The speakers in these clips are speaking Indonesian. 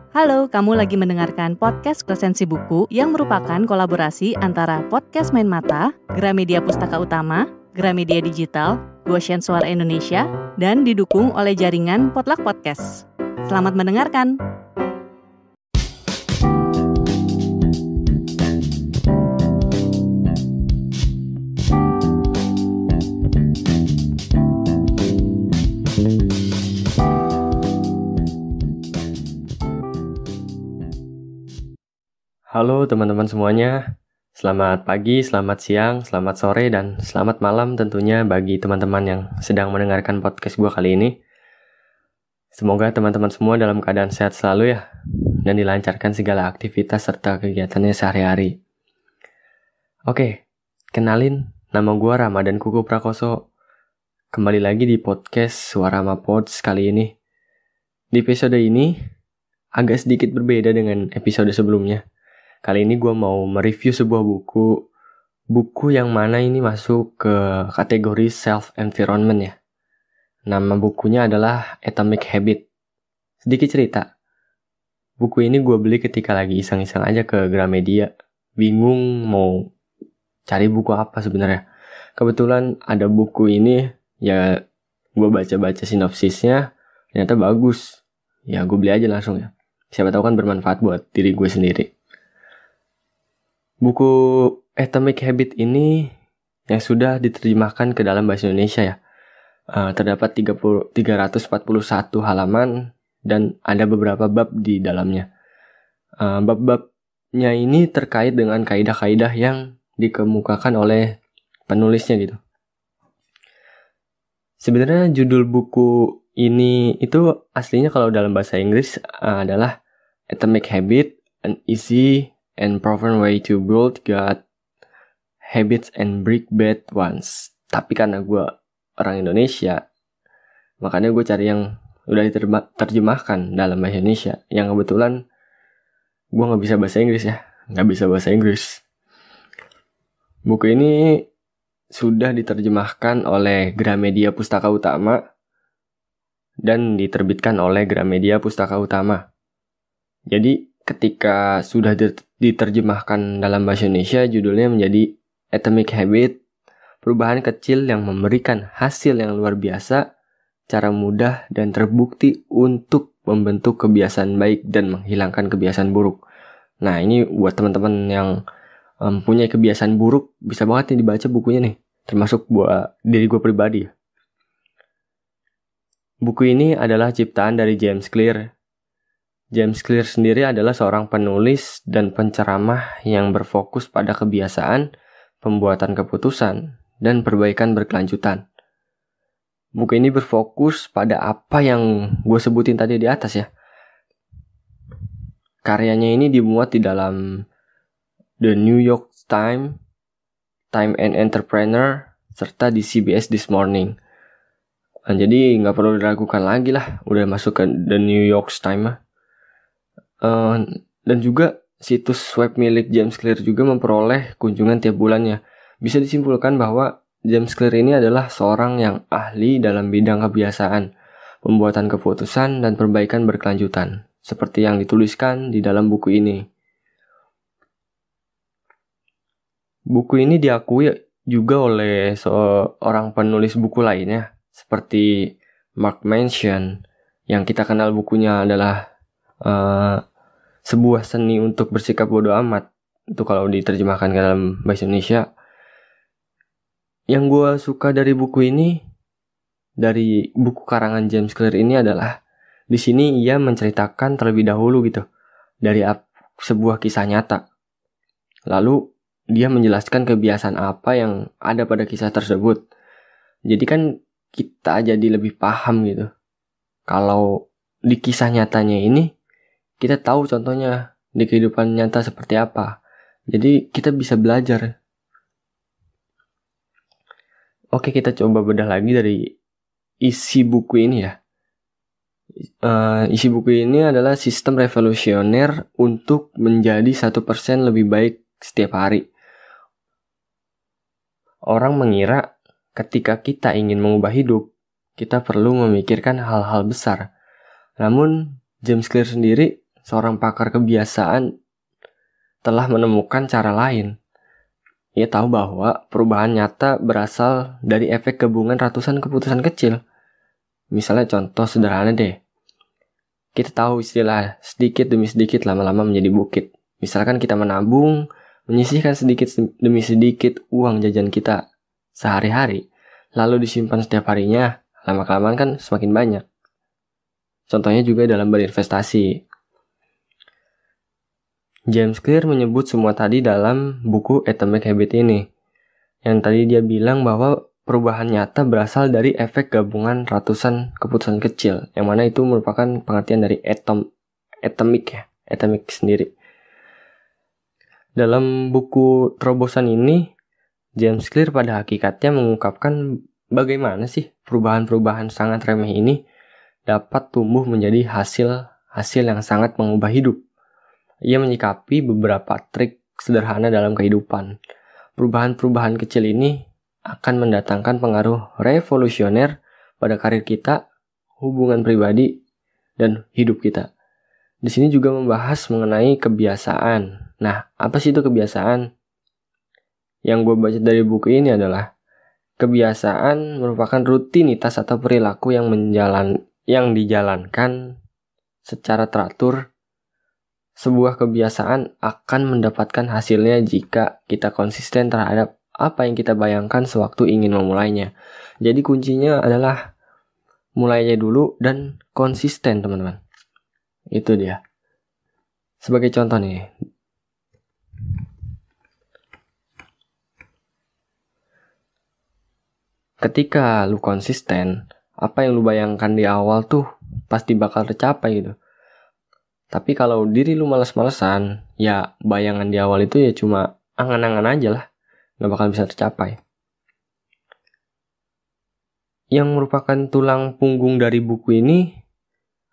Halo, kamu lagi mendengarkan podcast Resensi Buku yang merupakan kolaborasi antara Podcast Main Mata, Gramedia Pustaka Utama, Gramedia Digital, Goshen Suara Indonesia, dan didukung oleh jaringan Potluck Podcast. Selamat mendengarkan! Halo teman-teman semuanya, selamat pagi, selamat siang, selamat sore, dan selamat malam tentunya bagi teman-teman yang sedang mendengarkan podcast gue kali ini. Semoga teman-teman semua dalam keadaan sehat selalu ya, dan dilancarkan segala aktivitas serta kegiatannya sehari-hari. Oke, kenalin, nama gue Ramadan Kuku Prakoso. Kembali lagi di podcast Suara Mapods kali ini. Di episode ini, agak sedikit berbeda dengan episode sebelumnya. Kali ini gue mau mereview sebuah buku yang mana ini masuk ke kategori self-environment ya. Nama bukunya adalah Atomic Habit. Sedikit cerita, buku ini gue beli ketika lagi iseng-iseng aja ke Gramedia. Bingung mau cari buku apa sebenarnya. Kebetulan ada buku ini, ya gue baca-baca sinopsisnya, ternyata bagus. Ya gue beli aja langsung ya. Siapa tahu kan bermanfaat buat diri gue sendiri. Buku Atomic Habit ini yang sudah diterjemahkan ke dalam bahasa Indonesia ya. Terdapat 341 halaman dan ada beberapa bab di dalamnya. Bab-babnya ini terkait dengan kaidah-kaidah yang dikemukakan oleh penulisnya gitu. Sebenarnya judul buku ini itu aslinya kalau dalam bahasa Inggris adalah Atomic Habit, an easy and proven way to build good habits and break bad ones. Tapi karena gue orang Indonesia, makanya gue cari yang udah diterjemahkan dalam bahasa Indonesia. Yang kebetulan gue gak bisa bahasa Inggris ya. Gak bisa bahasa Inggris. Buku ini sudah diterjemahkan oleh Gramedia Pustaka Utama dan diterbitkan oleh Gramedia Pustaka Utama. Jadi ketika sudah diterjemahkan dalam bahasa Indonesia, judulnya menjadi Atomic Habit, perubahan kecil yang memberikan hasil yang luar biasa, cara mudah dan terbukti untuk membentuk kebiasaan baik dan menghilangkan kebiasaan buruk. Nah, ini buat teman-teman yang punya kebiasaan buruk, bisa banget nih dibaca bukunya nih, termasuk buat diri gue pribadi. Buku ini adalah ciptaan dari James Clear. James Clear sendiri adalah seorang penulis dan penceramah yang berfokus pada kebiasaan, pembuatan keputusan, dan perbaikan berkelanjutan. Buku ini berfokus pada apa yang gue sebutin tadi di atas ya. Karyanya ini dimuat di dalam The New York Times, Time and Entrepreneur, serta di CBS This Morning. Jadi gak perlu diragukan lagi lah, udah masuk ke The New York Times. Dan juga situs web milik James Clear juga memperoleh kunjungan tiap bulannya. Bisa disimpulkan bahwa James Clear ini adalah seorang yang ahli dalam bidang kebiasaan, pembuatan keputusan, dan perbaikan berkelanjutan, seperti yang dituliskan di dalam buku ini. Buku ini diakui juga oleh seorang penulis buku lainnya, seperti Mark Manson, yang kita kenal bukunya adalah sebuah seni untuk bersikap bodoh amat. Itu kalau diterjemahkan ke dalam bahasa Indonesia. Yang gue suka dari buku ini, dari buku karangan James Clear ini adalah di sini ia menceritakan terlebih dahulu gitu dari sebuah kisah nyata. Lalu dia menjelaskan kebiasaan apa yang ada pada kisah tersebut. Jadi kan kita jadi lebih paham gitu. Kalau di kisah nyatanya ini kita tahu contohnya di kehidupan nyata seperti apa. Jadi kita bisa belajar. Oke, kita coba bedah lagi dari isi buku ini ya. Isi buku ini adalah sistem revolusioner untuk menjadi 1% lebih baik setiap hari. Orang mengira ketika kita ingin mengubah hidup, kita perlu memikirkan hal-hal besar. Namun James Clear sendiri seorang pakar kebiasaan telah menemukan cara lain. Ia tahu bahwa perubahan nyata berasal dari efek gabungan ratusan keputusan kecil. Misalnya contoh sederhana deh. Kita tahu istilah sedikit demi sedikit lama-lama menjadi bukit. Misalkan kita menabung, menyisihkan sedikit demi sedikit uang jajan kita sehari-hari, lalu disimpan setiap harinya, lama-kelamaan kan semakin banyak. Contohnya juga dalam berinvestasi. James Clear menyebut semua tadi dalam buku Atomic Habit ini. Yang tadi dia bilang bahwa perubahan nyata berasal dari efek gabungan ratusan keputusan kecil, yang mana itu merupakan pengertian dari atomic sendiri. Dalam buku terobosan ini, James Clear pada hakikatnya mengungkapkan bagaimana sih perubahan-perubahan sangat remeh ini dapat tumbuh menjadi hasil yang sangat mengubah hidup. Ia menyikapi beberapa trik sederhana dalam kehidupan. Perubahan-perubahan kecil ini akan mendatangkan pengaruh revolusioner pada karir kita, hubungan pribadi, dan hidup kita. Di sini juga membahas mengenai kebiasaan. Nah, apa sih itu kebiasaan? Yang gue baca dari buku ini adalah kebiasaan merupakan rutinitas atau perilaku yang dijalankan secara teratur. Sebuah kebiasaan akan mendapatkan hasilnya jika kita konsisten terhadap apa yang kita bayangkan sewaktu ingin memulainya. Jadi kuncinya adalah mulainya dulu dan konsisten, teman-teman. Itu dia. Sebagai contoh nih. Ketika lu konsisten, apa yang lu bayangkan di awal tuh pasti bakal tercapai gitu. Tapi kalau diri lu malas-malesan, ya bayangan di awal itu ya cuma angan-angan aja lah. Gak bakal bisa tercapai. Yang merupakan tulang punggung dari buku ini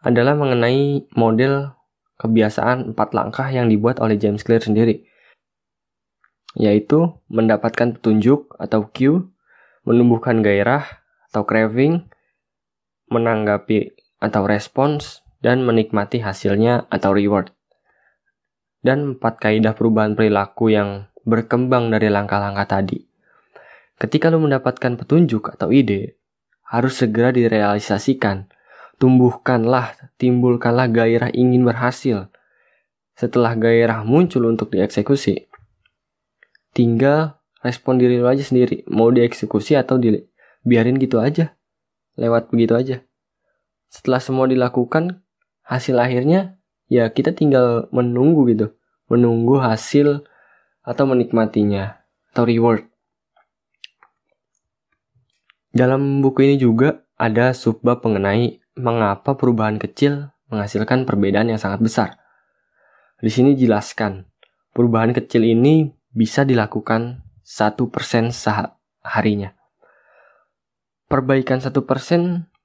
adalah mengenai model kebiasaan 4 langkah yang dibuat oleh James Clear sendiri. Yaitu mendapatkan petunjuk atau cue, menumbuhkan gairah atau craving, menanggapi atau respons, dan menikmati hasilnya atau reward. Dan 4 kaidah perubahan perilaku yang berkembang dari langkah-langkah tadi. Ketika lu mendapatkan petunjuk atau ide, harus segera direalisasikan. Timbulkanlah gairah ingin berhasil. Setelah gairah muncul untuk dieksekusi, tinggal respon diri lu aja sendiri. Mau dieksekusi atau biarin gitu aja. Lewat begitu aja. Setelah semua dilakukan, hasil akhirnya ya kita tinggal menunggu gitu. Menunggu hasil atau menikmatinya atau reward. Dalam buku ini juga ada subbab mengenai mengapa perubahan kecil menghasilkan perbedaan yang sangat besar. Di sini jelaskan, perubahan kecil ini bisa dilakukan 1% seharinya. Perbaikan 1%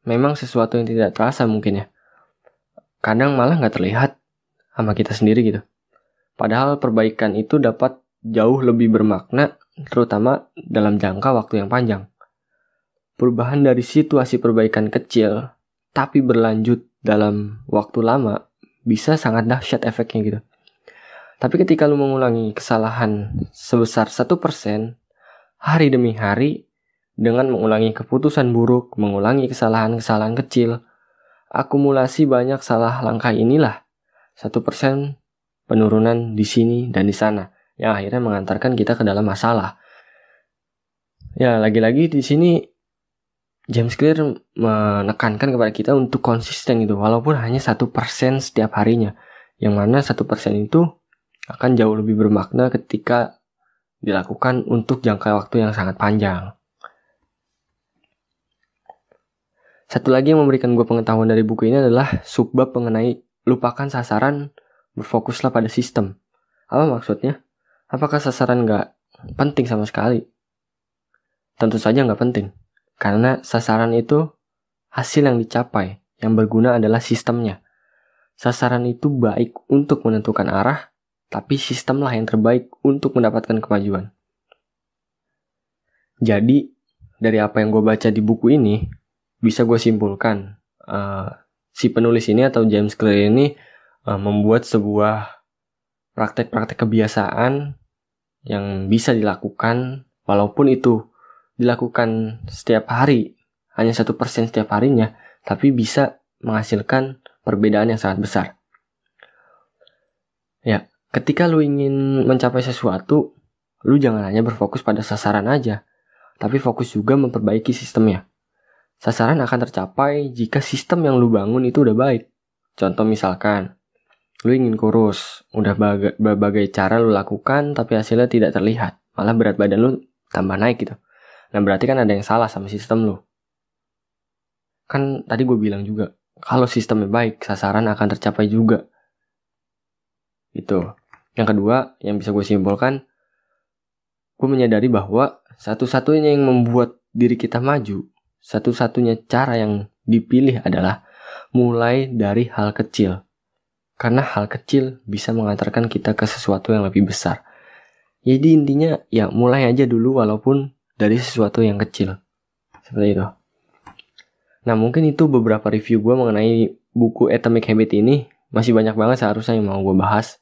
memang sesuatu yang tidak terasa mungkin ya. Kadang malah gak terlihat sama kita sendiri gitu. Padahal perbaikan itu dapat jauh lebih bermakna, terutama dalam jangka waktu yang panjang. Perubahan dari situasi perbaikan kecil, tapi berlanjut dalam waktu lama, bisa sangat dahsyat efeknya gitu. Tapi ketika lu mengulangi kesalahan sebesar 1%, hari demi hari, dengan mengulangi keputusan buruk, mengulangi kesalahan-kesalahan kecil, akumulasi banyak salah langkah inilah 1% penurunan di sini dan di sana, yang akhirnya mengantarkan kita ke dalam masalah. Ya, lagi-lagi di sini James Clear menekankan kepada kita untuk konsisten gitu, walaupun hanya 1% setiap harinya. Yang mana 1% itu akan jauh lebih bermakna ketika dilakukan untuk jangka waktu yang sangat panjang. Satu lagi yang memberikan gue pengetahuan dari buku ini adalah subbab mengenai lupakan sasaran, berfokuslah pada sistem. Apa maksudnya? Apakah sasaran gak penting sama sekali? Tentu saja gak penting. Karena sasaran itu hasil yang dicapai. Yang berguna adalah sistemnya. Sasaran itu baik untuk menentukan arah, tapi sistemlah yang terbaik untuk mendapatkan kemajuan. Jadi, dari apa yang gue baca di buku ini, bisa gue simpulkan, si penulis ini atau James Clear ini membuat sebuah praktek-praktek kebiasaan yang bisa dilakukan, walaupun itu dilakukan setiap hari, hanya 1% setiap harinya, tapi bisa menghasilkan perbedaan yang sangat besar. Ya, ketika lu ingin mencapai sesuatu, lu jangan hanya berfokus pada sasaran aja, tapi fokus juga memperbaiki sistemnya. Sasaran akan tercapai jika sistem yang lu bangun itu udah baik. Contoh misalkan, lu ingin kurus, udah berbagai cara lu lakukan tapi hasilnya tidak terlihat, malah berat badan lu tambah naik gitu. Nah berarti kan ada yang salah sama sistem lu. Kan tadi gue bilang juga, kalau sistemnya baik, sasaran akan tercapai juga. Gitu. Yang kedua, yang bisa gue simpulkan, gue menyadari bahwa satu-satunya yang membuat diri kita maju, satu-satunya cara yang dipilih adalah mulai dari hal kecil. Karena hal kecil bisa mengantarkan kita ke sesuatu yang lebih besar. Jadi intinya ya mulai aja dulu walaupun dari sesuatu yang kecil. Seperti itu. Nah mungkin itu beberapa review gue mengenai buku Atomic Habit ini. Masih banyak banget seharusnya yang mau gue bahas.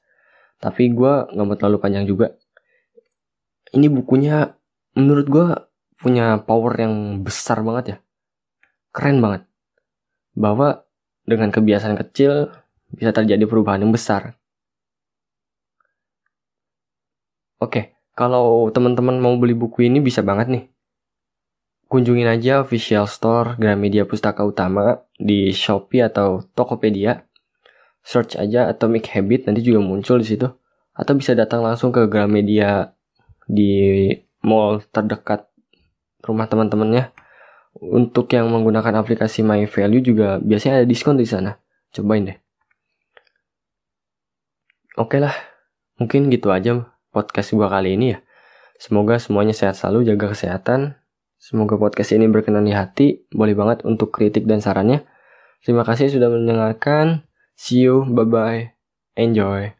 Tapi gue gak mau terlalu panjang juga. Ini bukunya menurut gue punya power yang besar banget ya. Keren banget. Bahwa dengan kebiasaan kecil bisa terjadi perubahan yang besar. Oke, kalau teman-teman mau beli buku ini bisa banget nih. Kunjungin aja official store Gramedia Pustaka Utama di Shopee atau Tokopedia. Search aja Atomic Habit, nanti juga muncul di situ. Atau bisa datang langsung ke Gramedia di mall terdekat rumah teman-temannya. Untuk yang menggunakan aplikasi My Value juga biasanya ada diskon di sana. Cobain deh. Oke lah, mungkin gitu aja podcast gua kali ini ya. Semoga semuanya sehat selalu, jaga kesehatan. Semoga podcast ini berkenan di hati. Boleh banget untuk kritik dan sarannya. Terima kasih sudah mendengarkan. See you, bye-bye. Enjoy.